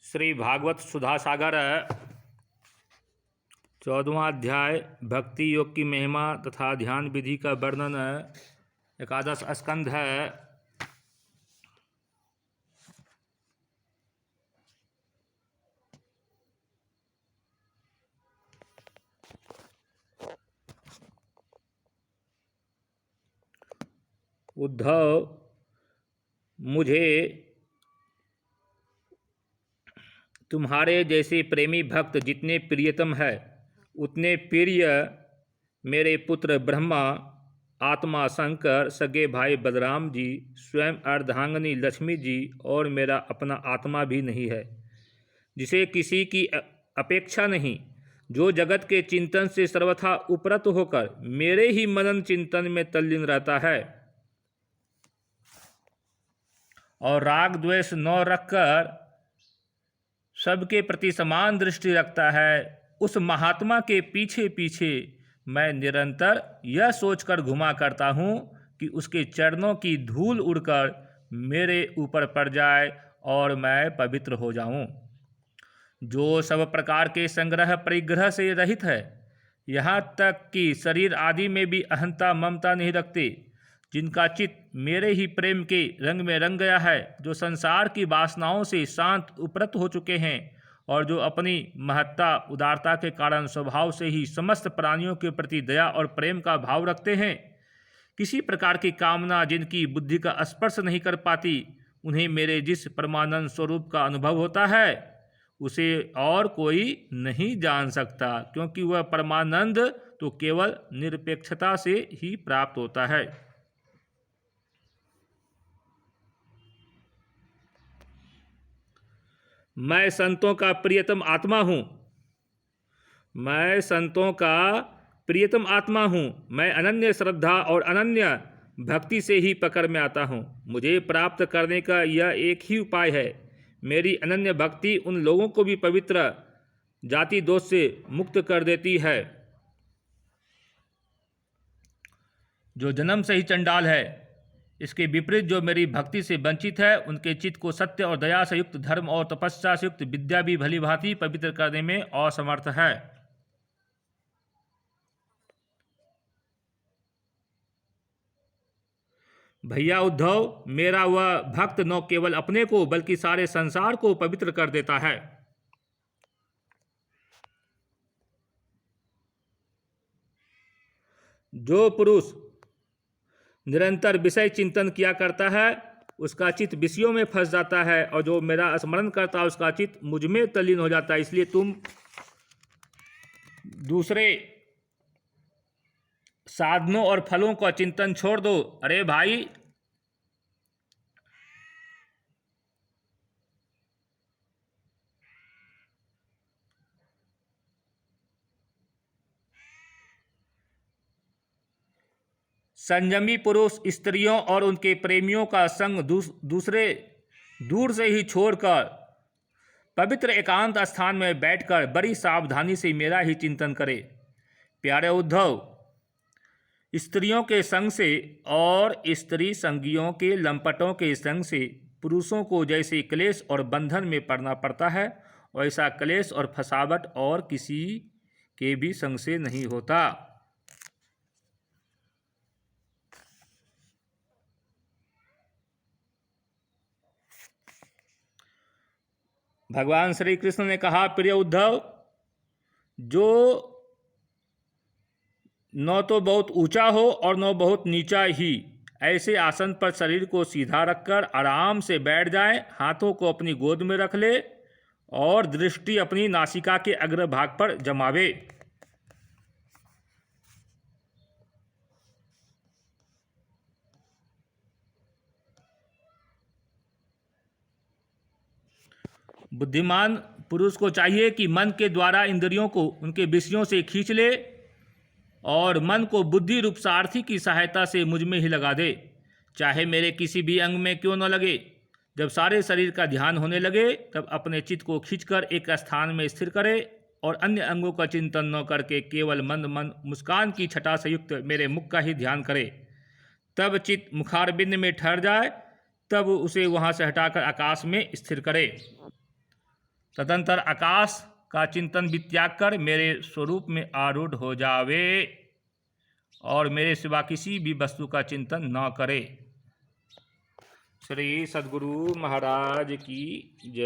श्री भागवत सुधा सागर 14वां अध्याय भक्ति योग की महिमा तथा ध्यान विधि का वर्णन 11 स्कंध है। उद्धव, मुझे तुम्हारे जैसे प्रेमी भक्त जितने प्रियतम है उतने प्रिय मेरे पुत्र ब्रह्मा, आत्मा शंकर, सगे भाई बलराम जी, स्वयं अर्धांगिनी लक्ष्मी जी और मेरा अपना आत्मा भी नहीं है, जिसे किसी की अपेक्षा नहीं, जो जगत के चिंतन से सर्वथा उपरत होकर मेरे ही मनन चिंतन में तल्लीन रहता है और राग द्वेष न रखकर सबके प्रति समान दृष्टि रखता है। उस महात्मा के पीछे पीछे मैं निरंतर यह सोचकर घुमा करता हूँ कि उसके चरणों की धूल उड़कर मेरे ऊपर पड़ जाए और मैं पवित्र हो जाऊँ। जो सब प्रकार के संग्रह परिग्रह से रहित है, यहाँ तक कि शरीर आदि में भी अहंता ममता नहीं रखते, जिनका चित्त मेरे ही प्रेम के रंग में रंग गया है, जो संसार की वासनाओं से शांत उपरत हो चुके हैं और जो अपनी महत्ता उदारता के कारण स्वभाव से ही समस्त प्राणियों के प्रति दया और प्रेम का भाव रखते हैं, किसी प्रकार की कामना जिनकी बुद्धि का स्पर्श नहीं कर पाती, उन्हें मेरे जिस परमानंद स्वरूप का अनुभव होता है उसे और कोई नहीं जान सकता, क्योंकि वह परमानंद तो केवल निरपेक्षता से ही प्राप्त होता है। मैं संतों का प्रियतम आत्मा हूँ। मैं अनन्य श्रद्धा और अनन्य भक्ति से ही पकड़ में आता हूँ। मुझे प्राप्त करने का यह एक ही उपाय है। मेरी अनन्य भक्ति उन लोगों को भी पवित्र जाति दोष से मुक्त कर देती है जो जन्म से ही चंडाल है। इसके विपरीत जो मेरी भक्ति से वंचित है, उनके चित्त को सत्य और दया से युक्त धर्म और तपस्या से युक्त विद्या भी भली भांति पवित्र करने में असमर्थ है। भैया उद्धव, मेरा वह भक्त न केवल अपने को बल्कि सारे संसार को पवित्र कर देता है। जो पुरुष निरंतर विषय चिंतन किया करता है उसका चित्त विषयों में फंस जाता है, और जो मेरा स्मरण करता है उसका चित्त मुझ में तल्लीन हो जाता है। इसलिए तुम दूसरे साधनों और फलों का चिंतन छोड़ दो। अरे भाई, संयमी पुरुष स्त्रियों और उनके प्रेमियों का संग दूर से ही छोड़कर पवित्र एकांत स्थान में बैठकर बड़ी सावधानी से मेरा ही चिंतन करे। प्यारे उद्धव, स्त्रियों के संग से और स्त्री संगियों के लंपटों के संग से पुरुषों को जैसे क्लेश और बंधन में पड़ना पड़ता है, वैसा क्लेश और फसावट और किसी के भी संग से नहीं होता। भगवान श्री कृष्ण ने कहा, प्रिय उद्धव, जो न तो बहुत ऊंचा हो और न बहुत नीचा ही ऐसे आसन पर शरीर को सीधा रखकर आराम से बैठ जाए, हाथों को अपनी गोद में रख ले और दृष्टि अपनी नासिका के अग्रभाग पर जमावे। बुद्धिमान पुरुष को चाहिए कि मन के द्वारा इंद्रियों को उनके विषयों से खींच ले और मन को बुद्धि रूप सारथी की सहायता से मुझ में ही लगा दे, चाहे मेरे किसी भी अंग में क्यों न लगे। जब सारे शरीर का ध्यान होने लगे तब अपने चित्त को खींचकर एक स्थान में स्थिर करे और अन्य अंगों का चिंतन न करके केवल मंद मुस्कान की छटा से युक्त मेरे मुख का ही ध्यान करे। तब चित्त मुखारबिंद में ठहर जाए, तब उसे वहाँ से हटाकर आकाश में स्थिर करे। तदंतर आकाश का चिंतन भी त्याग कर मेरे स्वरूप में आरूढ़ हो जावे और मेरे सिवा किसी भी वस्तु का चिंतन न करे। श्री सद्गुरु महाराज की जय।